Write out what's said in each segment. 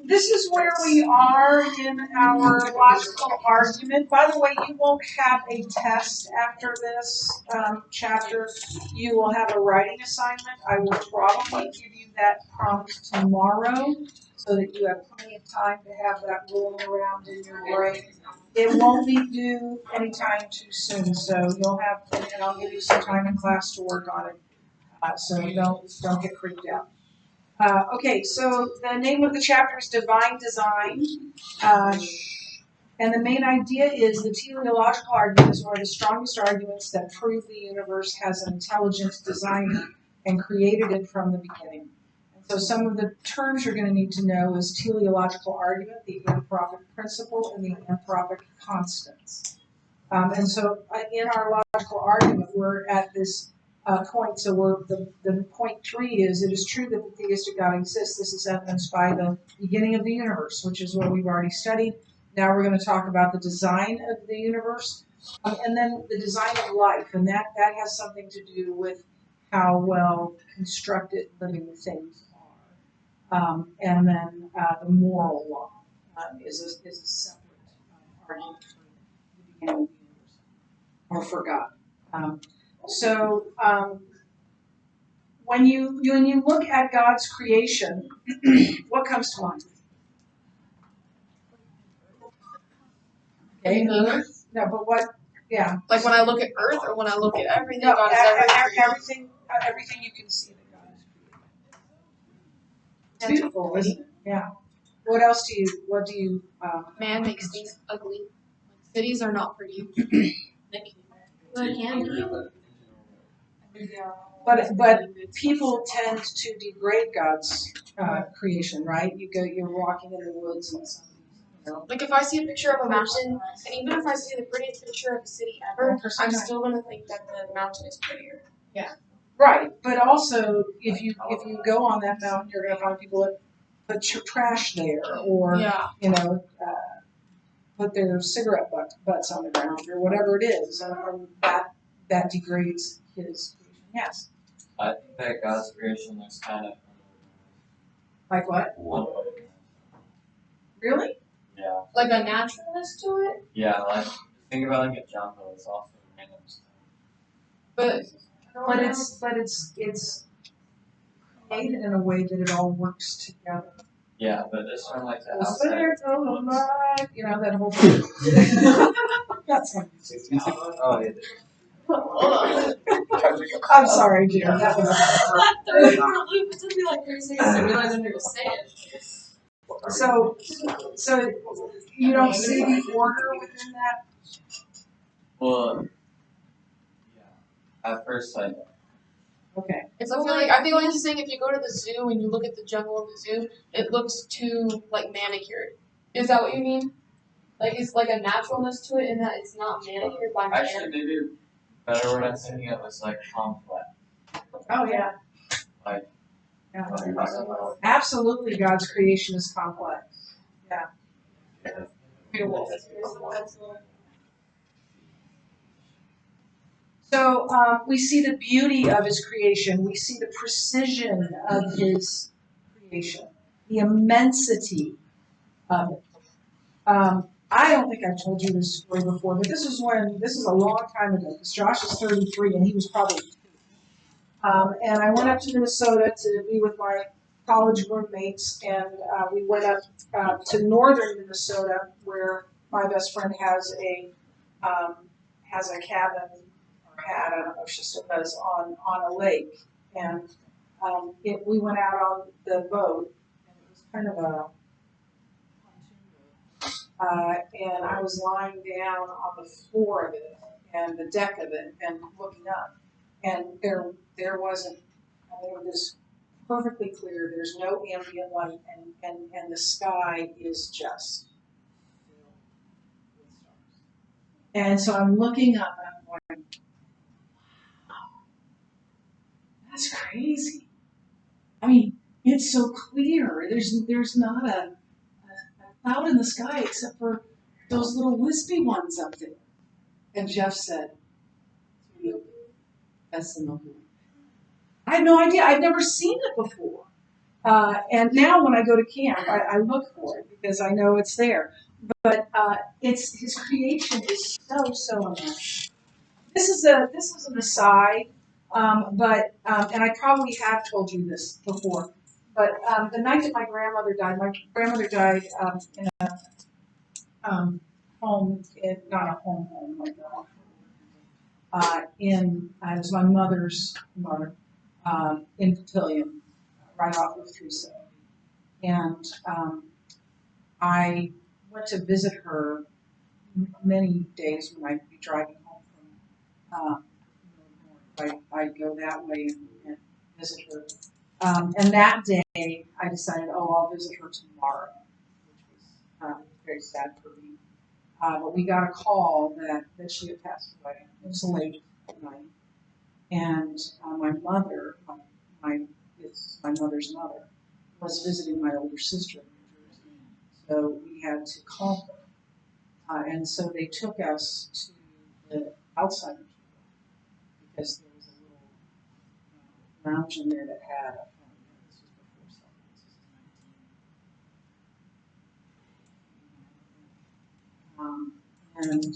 this is where we are in our logical argument. By the way, you won't have a test after this chapter. You will have a writing assignment. I will probably give you that prompt tomorrow so that you have plenty of time to have that rolling around in your brain. It won't be due anytime too soon, so you'll have, and I'll give you some time in class to work on it. So don't get freaked out. Okay, so the name of the chapter is Divine Design. And the main idea is the teleological arguments are the strongest arguments that prove the universe has an intelligent designer and created it from the beginning. And so some of the terms you're going to need to know is teleological argument, the anthropic principle, and the anthropic constants. And so in our logical argument, we're at this point. So the point 3 is, it is true that the theistic God exists. This is evidenced by the beginning of the universe, which is what we've already studied. Now we're going to talk about the design of the universe, and then the design of life, and that has something to do with how well constructed living things are. And then the moral law is a separate argument for the beginning of the universe, or for God. When you look at God's creation, what comes to mind? Okay. No, but what? Yeah. Like when I look at Earth, or when I look at everything, No, God is everything. everything you can see that God has created. It's beautiful, isn't it? Yeah. What else do you? Man makes things ugly. Cities are not pretty. But people tend to degrade God's creation, right? You're walking in the woods and something. Like if I see a picture of a mountain, and even if I see the prettiest picture of a city ever, I'm still gonna think that the mountain is prettier. Yeah. Right. But also, if you go on that mountain, you're gonna find people that put your trash there, or put their cigarette butts on the ground, or whatever it is, and that degrades his creation. Yes. I think that God's creation looks kind of like what? Really? Yeah. Like a naturalness to it? Yeah, like think about like a jungle. It's also random stuff. But it's created in a way that it all works together. Yeah, but this one like the outside. That whole thing. That's oh yeah. I'm sorry, Jim. That was So you don't see the order within that? Well, yeah. At first sight. Okay. I feel like he's saying if you go to the zoo and you look at the jungle in the zoo, it looks too like manicured. Is that what you mean? Like it's like a naturalness to it in that it's not manicured by man. Actually, maybe a better word I'm thinking of is like complex. Oh yeah. Like. Yeah. Absolutely, God's creation is complex. Yeah. So we see the beauty of his creation. We see the precision of his creation, the immensity of it. I don't think I've told you this story before, but this is a long time ago, because Josh is 33 and he was probably 2. And I went up to Minnesota to be with my college roommates, and we went up to northern Minnesota, where my best friend has a cabin, or had, I don't know if she still does, on a lake. And we went out on the boat, and it was kind of a and I was lying down on the floor of it and the deck of it and looking up, and there wasn't. It was perfectly clear. There's no ambient light, and the sky is just filled with stars. And so I'm looking up and I'm going, wow, that's crazy. I mean, it's so clear. There's not a cloud in the sky except for those little wispy ones up there. And Jeff said, that's the Milky Way. I had no idea. I'd never seen it before. And now when I go to camp, I look for it because I know it's there. But it's his creation is so amazing. This is an aside, and I probably have told you this before. But the night that my grandmother died in a home, not a home, like it was my mother's mother in Papillion, right off of 370. And I went to visit her many days when I'd be driving home from I'd go that way and visit her. And that day, I decided, I'll visit her tomorrow, which was very sad for me. But we got a call that she had passed away. It was late at night. And my mother, it's my mother's mother, was visiting my older sister in New Jersey. So we had to call her. And so they took us to the Alzheimer's because there was a little lounge in there that had this was before cell phones. And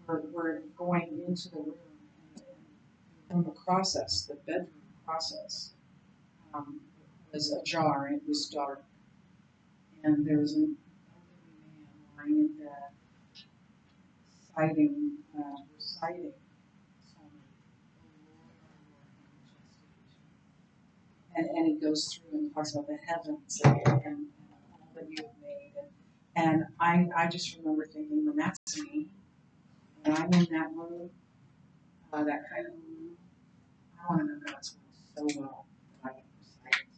we're going into the room and from the process, the bedroom process, was ajar and it was dark. And there was an elderly man lying in bed, reciting and it goes through and talks about the heavens and all that you have made. And I just remember thinking, when that's me, when I'm in that room, that kind of room, I want to know God's word so well that I can recite it.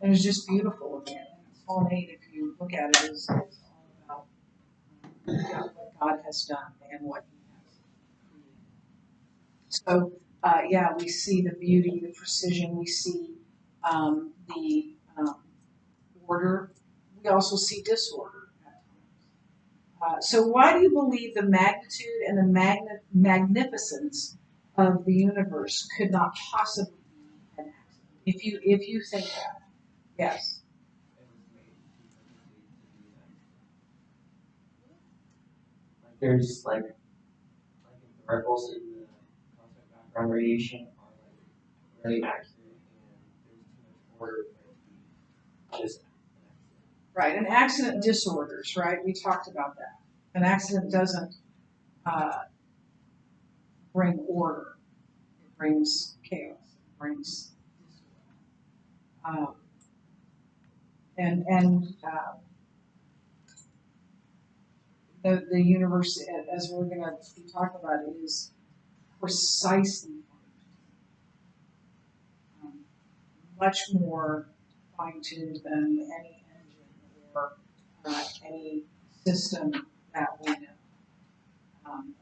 And it's just beautiful. And Psalm 8, if you look at it, is all about what God has done and what He has created. So, we see the beauty, the precision. We see the order. We also see disorder at times. So why do you believe the magnitude and the magnificence of the universe could not possibly be an accident? If you think that, yes. There's like the ripples in the cosmic background radiation are like really accurate, and there's too much order for it to be just Right, and accident disorders, right? We talked about that. An accident doesn't bring order; it brings chaos. It brings disorder. The universe, as we're going to be talking about, is precisely much more fine-tuned than any engine or any system that we know.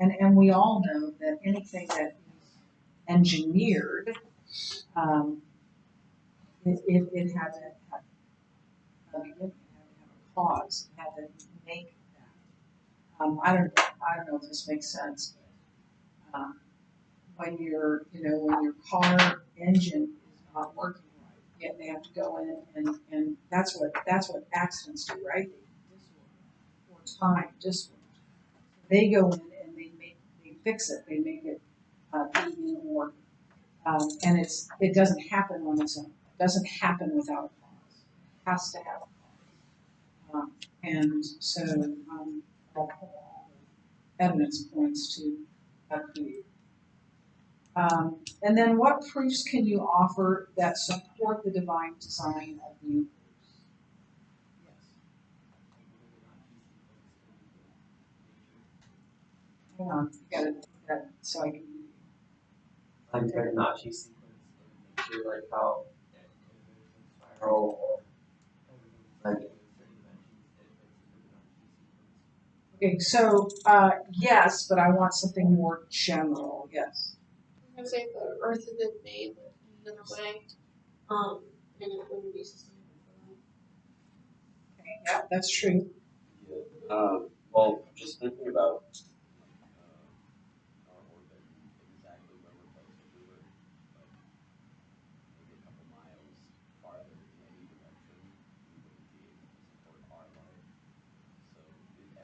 And we all know that anything that is engineered, it had to have a beginning, it had to have a cause, it had to make that. I don't know if this makes sense. When when your car engine is not working right, yet they have to go in and that's what accidents do, right? Or time disorder. They go in and they fix it, they make it be in order. And it doesn't happen on its own. It doesn't happen without a cause. It has to have a cause. And so all the evidence points to a creator. And then what proofs can you offer that support the divine design of the universe? Yes. Hang on, you got it so I can. like Fibonacci sequence in nature, like how it spiral or like in certain dimensions it makes a Fibonacci sequence. Okay, so yes, but I want something more general. Yes. I'm gonna say if the Earth had been made in another way, and it wouldn't be sustainable for Okay, yeah, that's true. Yeah. Well, just thinking about our orbit, exactly where we're placed, if we were like maybe a couple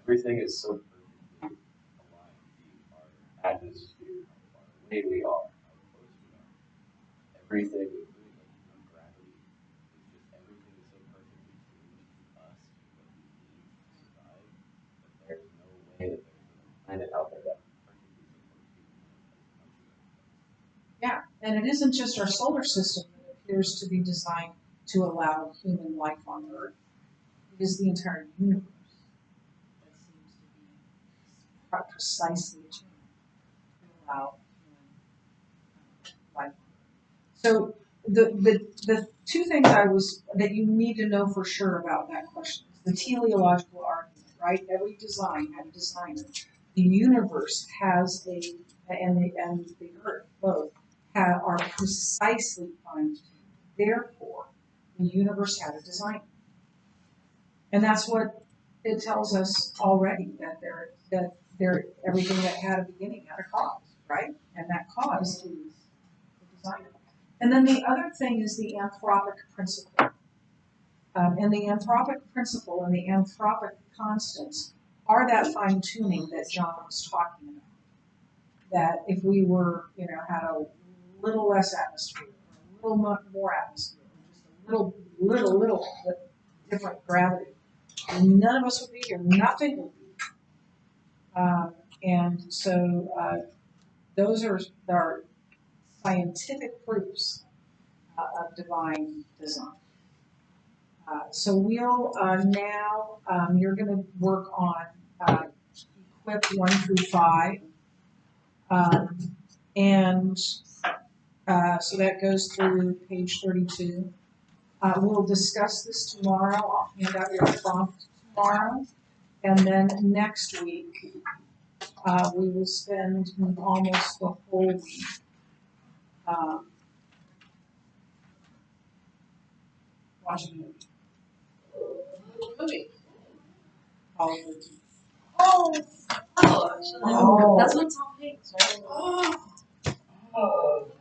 everything is so perfectly aligned. Our atmosphere, our way we are, how close we are, everything, including like gravity, is just everything is so perfectly tuned to us, what we need to survive, that there's no way that there's a planet out there that perfectly supports human life. Yeah, and it isn't just our solar system that appears to be designed to allow human life on Earth. It is the entire universe that seems to be precisely tuned to allow human life on Earth. So the two things that you need to know for sure about that question is the teleological argument, right? Every design had a designer. The universe has and the Earth both are precisely fine-tuned. Therefore, the universe had a designer. And that's what it tells us already, that everything that had a beginning had a cause, right? And that cause is the designer. And then the other thing is the anthropic principle. And the anthropic principle and the anthropic constants are that fine tuning that John was talking about. That if we were, had a little less atmosphere, or a little more atmosphere, or just a little bit different gravity, none of us would be here. Nothing would be here. And so those are our scientific proofs of divine design. So we'll now, you're going to work on equip 1 through 5. And so that goes through page 32. We'll discuss this tomorrow. I'll hand out your prompt tomorrow. And then next week, we will spend almost the whole week watching a movie. Movie. All of it. Oh, Oh. that's what Tom Hanks, right? Oh.